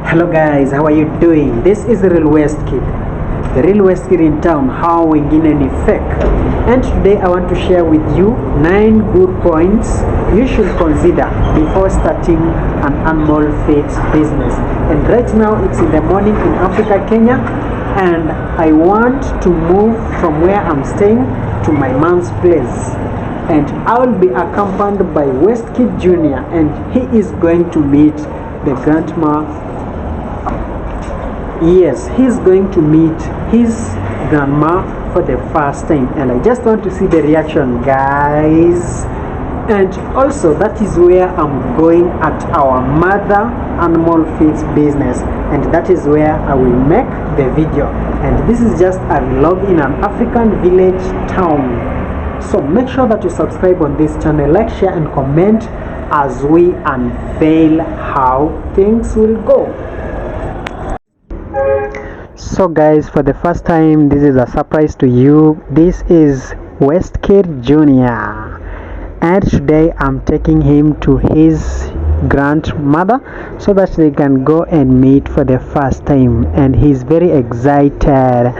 Hello guys, how are you doing? This is the Real West Kid. The Real West Kid in town, how wengine ni fake. And today I want to share with you 9 good points you should consider before starting an animal feed business. And right now it's in the morning in Africa, Kenya, and I want to move from where I'm staying to my mom's place. And I will be accompanied by West Kid Jr. and he is going to meet the grandma. Yes, he's going to meet his grandma for the first time, and I just want to see the reaction, guys. And also that is where I'm going at our mother animal feeds business, and that is where I will make the video. And this is just a vlog in an African village town. So make sure that you subscribe on this channel, like, share and comment as we unveil how things will go. So guys, for the first time, this is a surprise to you. This is West Kid Jr. and today I'm taking him to his grandmother so that they can go and meet for the first time, and he's very excited,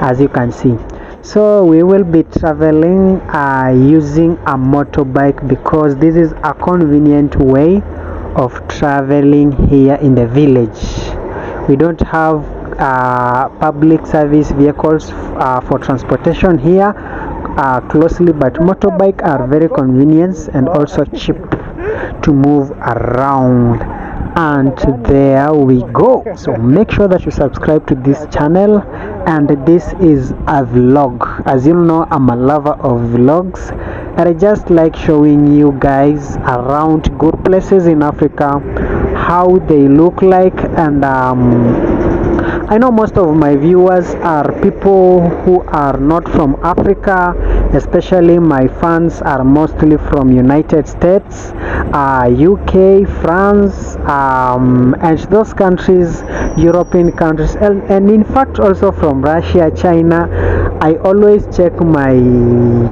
as you can see. So we will be traveling using a motorbike because this is a convenient way of traveling here in the village. We don't have public service vehicles for transportation here closely, but motorbike are very convenient and also cheap to move around. And there we go. So make sure that you subscribe to this channel, and this is a vlog. As you know, I'm a lover of vlogs, and I just like showing you guys around good places in Africa, how they look like. And I know most of my viewers are people who are not from Africa, especially my fans are mostly from United States, UK, France, and those countries, European countries, and in fact also from Russia, China. I always check my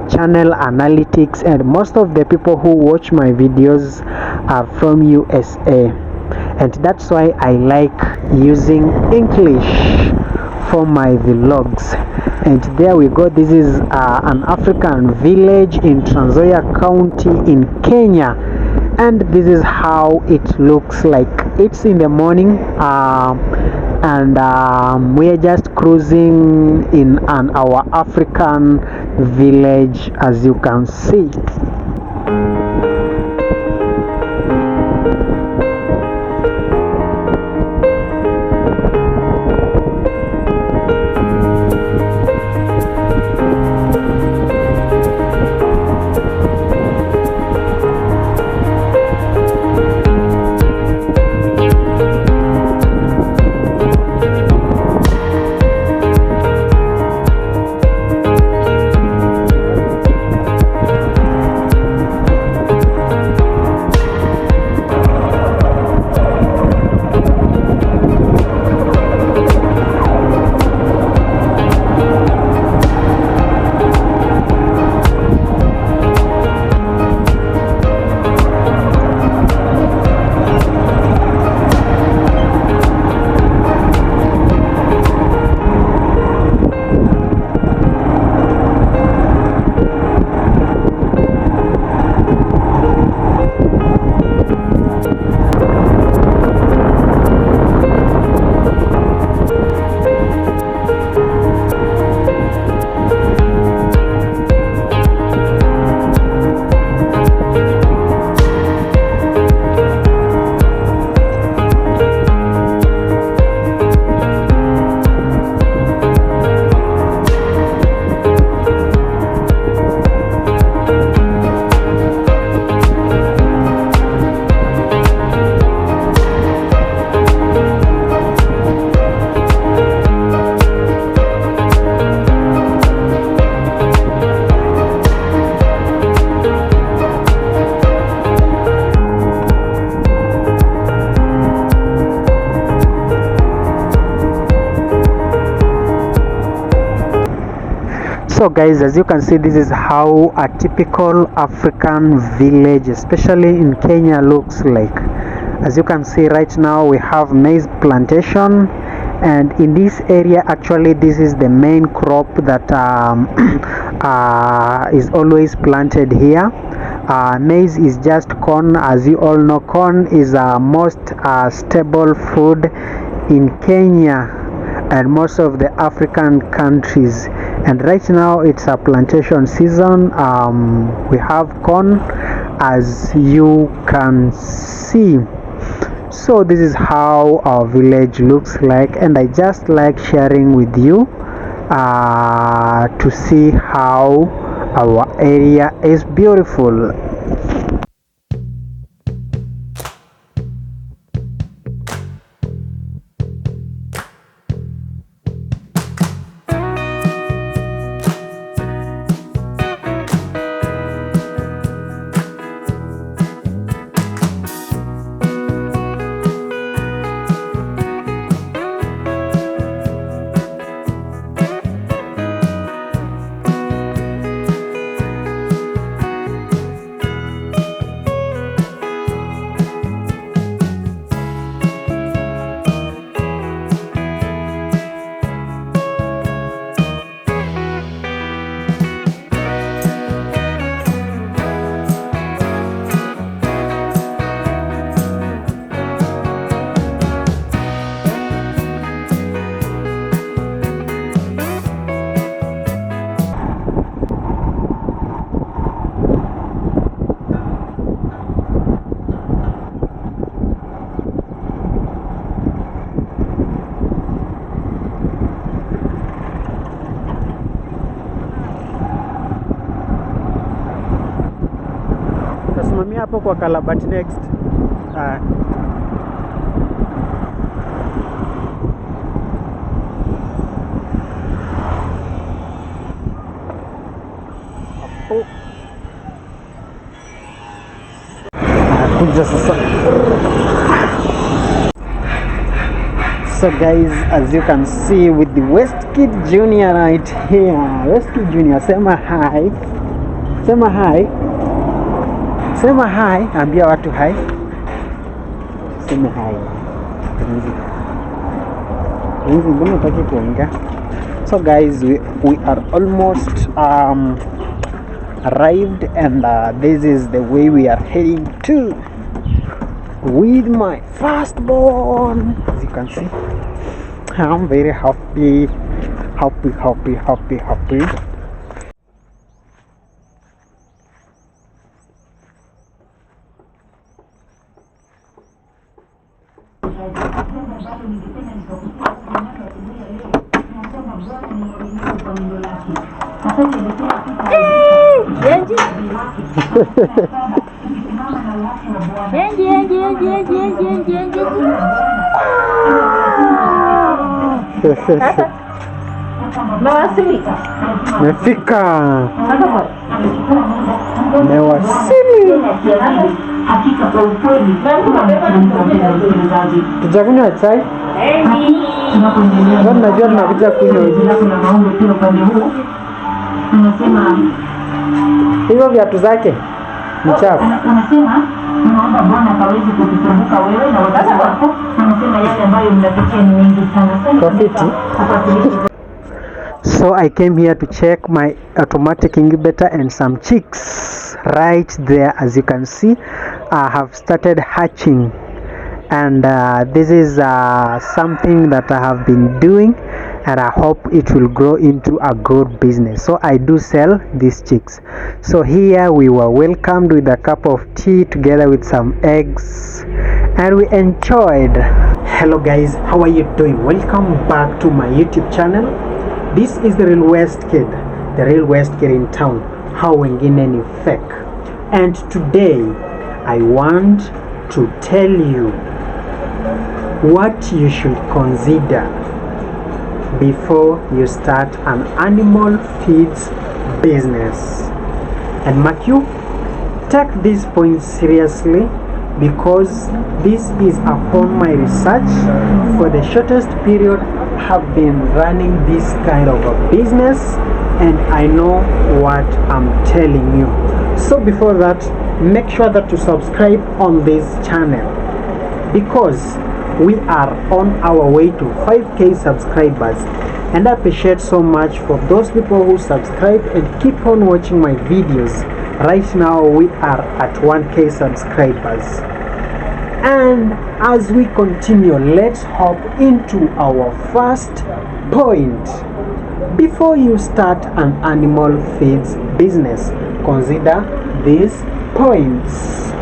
channel analytics, and most of the people who watch my videos are from USA. And that's why I like using English for my vlogs. And there we go. This is an African village in Trans Nzoia County in Kenya, and this is how it looks like. It's in the morning, and we are just cruising in our African village, as you can see. So guys, as you can see, this is how a typical African village, especially in Kenya, looks like. As you can see right now, we have maize plantation, and in this area actually this is the main crop that is always planted here. Maize is just corn. As you all know, corn is most stable food in Kenya and most of the African countries, and right now it's a plantation season. We have corn, as you can see. So this is how our village looks like, and I just like sharing with you to see how our area is beautiful. Tasimamia hapo kwa Kalabati next. Kuja sasa. So guys, as you can see with the Westkid Junior right here. Westkid Junior, sema hi. Sema hi. Sema hi. Ambia watu hi. Sema hi. Mbona utaki kuongea? So guys, we are almost arrived, and this is the way we are heading to with my firstborn. As you can see, I'm very happy. Mefika. Mewasili. Tujakunywa chai? Najua tunakuja kunywa hivyo viatu zake ni chafu. Unasema naomba Bwana kaweze kukukumbuka wewe na wazazi wako. Unasema yale ambayo mnapitia ni mengi sana. So I came here to check my automatic incubator, and some chicks right there, as you can see, have started hatching, and this is something that I have been doing, and I hope it will grow into a good business. So I do sell these chicks. So here we were welcomed with a cup of tea together with some eggs, and we enjoyed. Hello guys, how are you doing? Welcome back to my YouTube channel. This is the real Westkid, the real Westkid in town. How wengine ni fake. And today I want to tell you what you should consider before you start an animal feeds business. And mark you, take this point seriously, because this is upon my research. For the shortest period I have been running this kind of a business, and I know what I'm telling you. So before that, make sure that you subscribe on this channel. because we are on our way to 5k subscribers, and I appreciate so much for those people who subscribe and keep on watching my videos. Right now we are at 1k subscribers, and as we continue, let's hop into our first point. Before you start an animal feeds business, consider these points.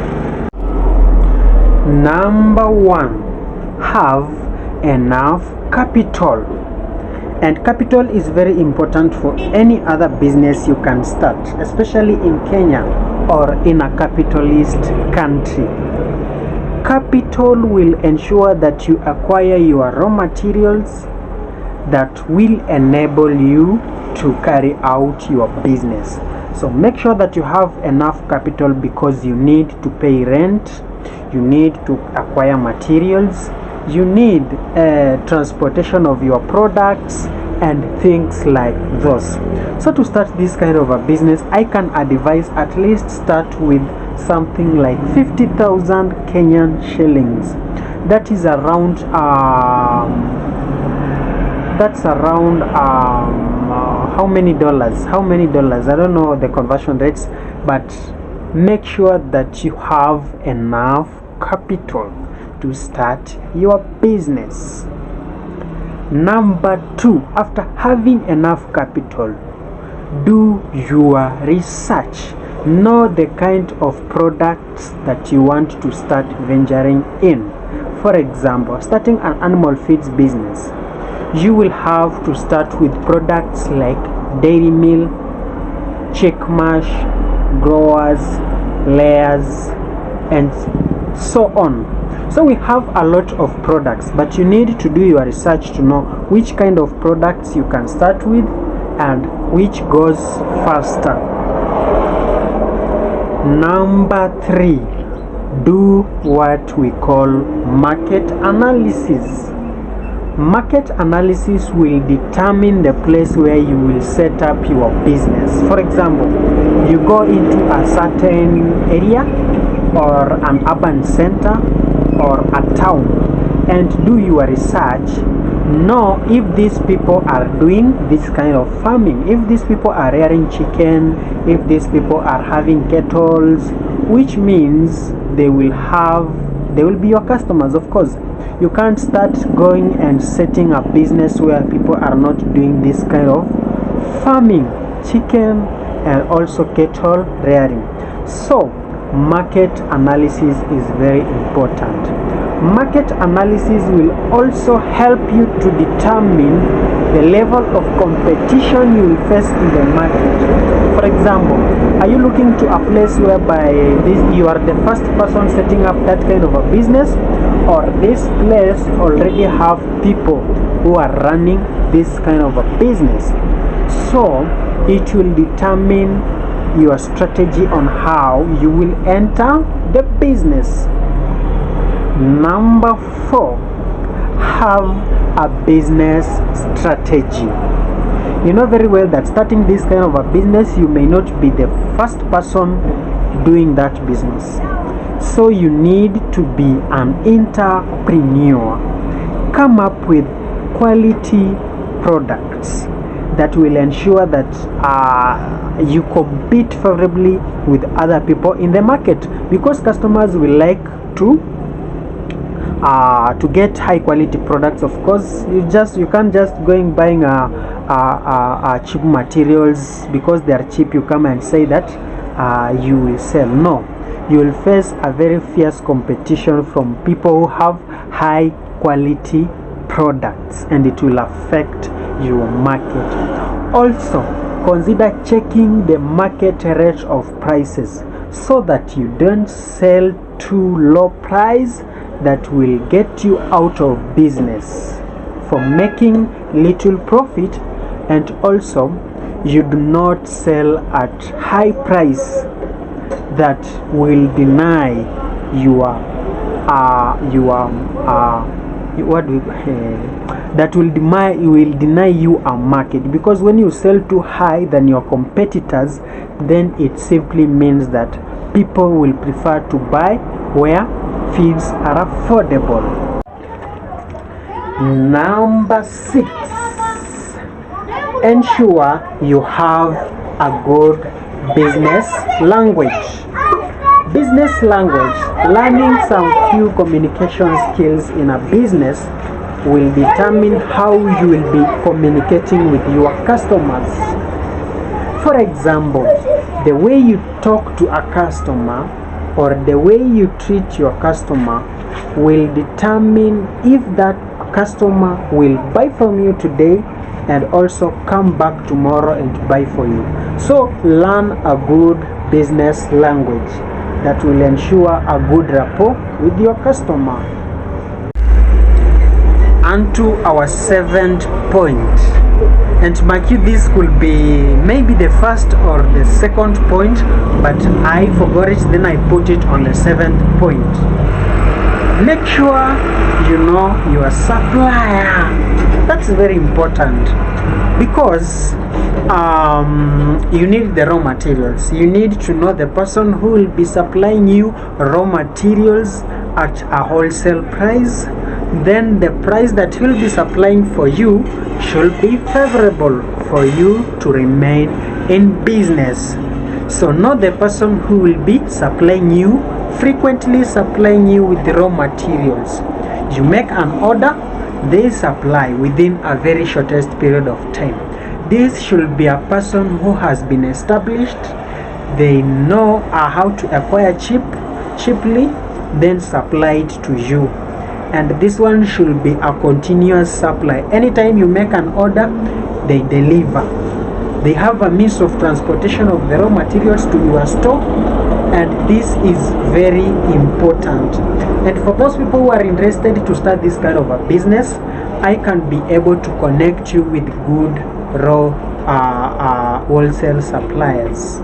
Number 1, have enough capital. And capital is very important for any other business you can start, especially in Kenya or in a capitalist country. Capital will ensure that you acquire your raw materials that will enable you to carry out your business. So make sure that you have enough capital, because you need to pay rent, you need to acquire materials, you need transportation of your products and things like those. So to start this kind of a business, I can advise at least start with something like 50,000 Kenyan shillings. That is around how many dollars? I don't know the conversion rates, but make sure that you have enough capital to start your business. Number 2, after having enough capital, do your research. Know the kind of products that you want to start venturing in. For example, starting an animal feeds business, you will have to start with products like dairy meal, chick mash, growers, layers, and so on. So we have a lot of products, but you need to do your research to know which kind of products you can start with and which goes faster. Number 3, do what we call market analysis. Market analysis will determine the place where you will set up your business. For example, you go into a certain area or an urban center or a town and do your research. Know if these people are doing this kind of farming, if these people are rearing chicken, if these people are having cattle, which means they will be your customers. Of course, you can't start going and setting a business where people are not doing this kind of farming, chicken and also cattle rearing. So market analysis is very important. Market analysis will also help you to determine the level of competition you will face in the market. For example, are you looking to a place whereby you are the first person setting up that kind of a business, or this place already have people who are running this kind of a business? So it will determine your strategy on how you will enter the business. Number 4, have a business strategy. You know very well that starting this kind of a business, you may not be the first person doing that business. So you need to be an entrepreneur. Come up with quality products that will ensure that you compete favorably with other people in the market, because customers will like to get high quality products. Of course, you can't just going buying cheap materials because they are cheap. You come and say that you will sell. No, you will face a very fierce competition from people who have high quality products, and it will affect your market. Also, consider checking the market rate of prices so that you don't sell too low price that will get you out of business for making little profit, and also you do not sell at high price that will deny will deny you a market. Because when you sell too high than your competitors, then it simply means that people will prefer to buy where fees are affordable. Number 6, ensure you have a good business language. Business language, learning some few communication skills in a business will determine how you will be communicating with your customers. For example, the way you talk to a customer or the way you treat your customer will determine if that customer will buy from you today and also come back tomorrow and buy for you. So learn a good business language that will ensure a good rapport with your customer. And to our 7th point, and mark you, this could be maybe the first or the second point, but I forgot it, then I put it on the 7th point. Make sure you know your supplier. That's very important, because you need the raw materials. You need to know the person who will be supplying you raw materials at a wholesale price. Then the price that he'll be supplying for you should be favorable for you to remain in business. So know the person who will be supplying you, frequently supplying you with the raw materials. You make an order, they supply within a very shortest period of time. This should be a person who has been established. They know how to acquire cheaply, then supply it to you. And this one should be a continuous supply. Anytime you make an order, they deliver. They have a means of transportation of the raw materials to your store, and this is very important. And for those people who are interested to start this kind of a business, I can be able to connect you with good raw wholesale suppliers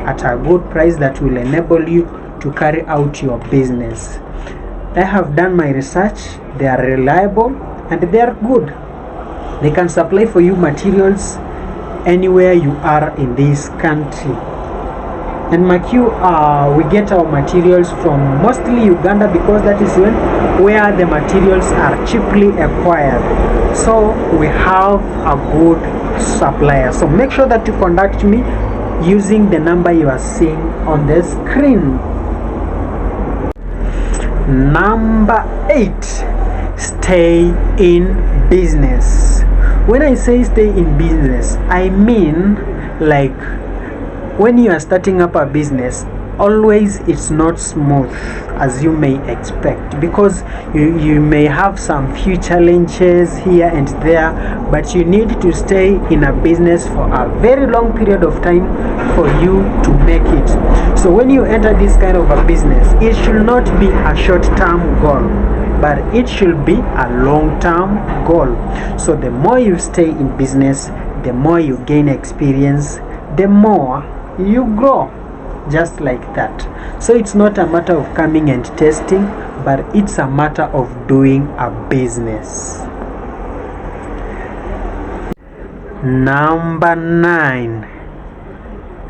at a good price that will enable you to carry out your business. I have done my research. They are reliable and they are good. They can supply for you materials anywhere you are in this country. And mark you, we get our materials from mostly Uganda, because that is where the materials are cheaply acquired. So we have a good supplier. So make sure that you contact me using the number you are seeing on the screen. Number 8, stay in business. When I say stay in business, I mean like when you are starting up a business, always it's not smooth as you may expect, because you may have some few challenges here and there, but you need to stay in a business for a very long period of time for you to make it. So when you enter this kind of a business, it should not be a short-term goal, but it should be a long-term goal. So the more you stay in business, the more you gain experience, the more you grow, just like that. So it's not a matter of coming and testing, but it's a matter of doing a business. Number 9,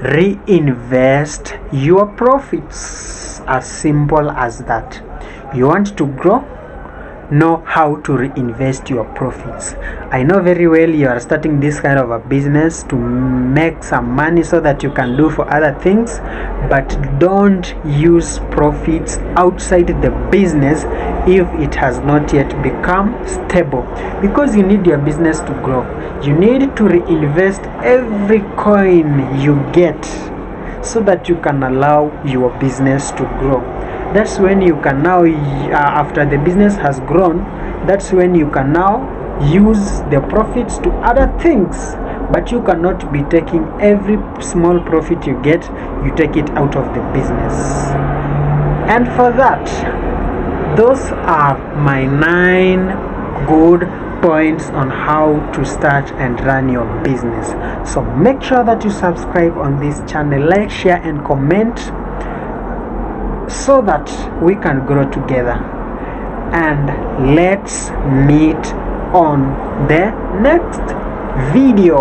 reinvest your profits. As simple as that. You want to grow? Know how to reinvest your profits. I know very well you are starting this kind of a business to make some money so that you can do for other things, but don't use profits outside the business if it has not yet become stable, because you need your business to grow. You need to reinvest every coin you get so that you can allow your business to grow. That's when you can now, after the business has grown, that's when you can now use the profits to other things. But you cannot be taking every small profit you get, you take it out of the business. And for that, those are my 9 good points on how to start and run your business. So make sure that you subscribe on this channel, like, share and comment, so that we can grow together. And let's meet on the next video.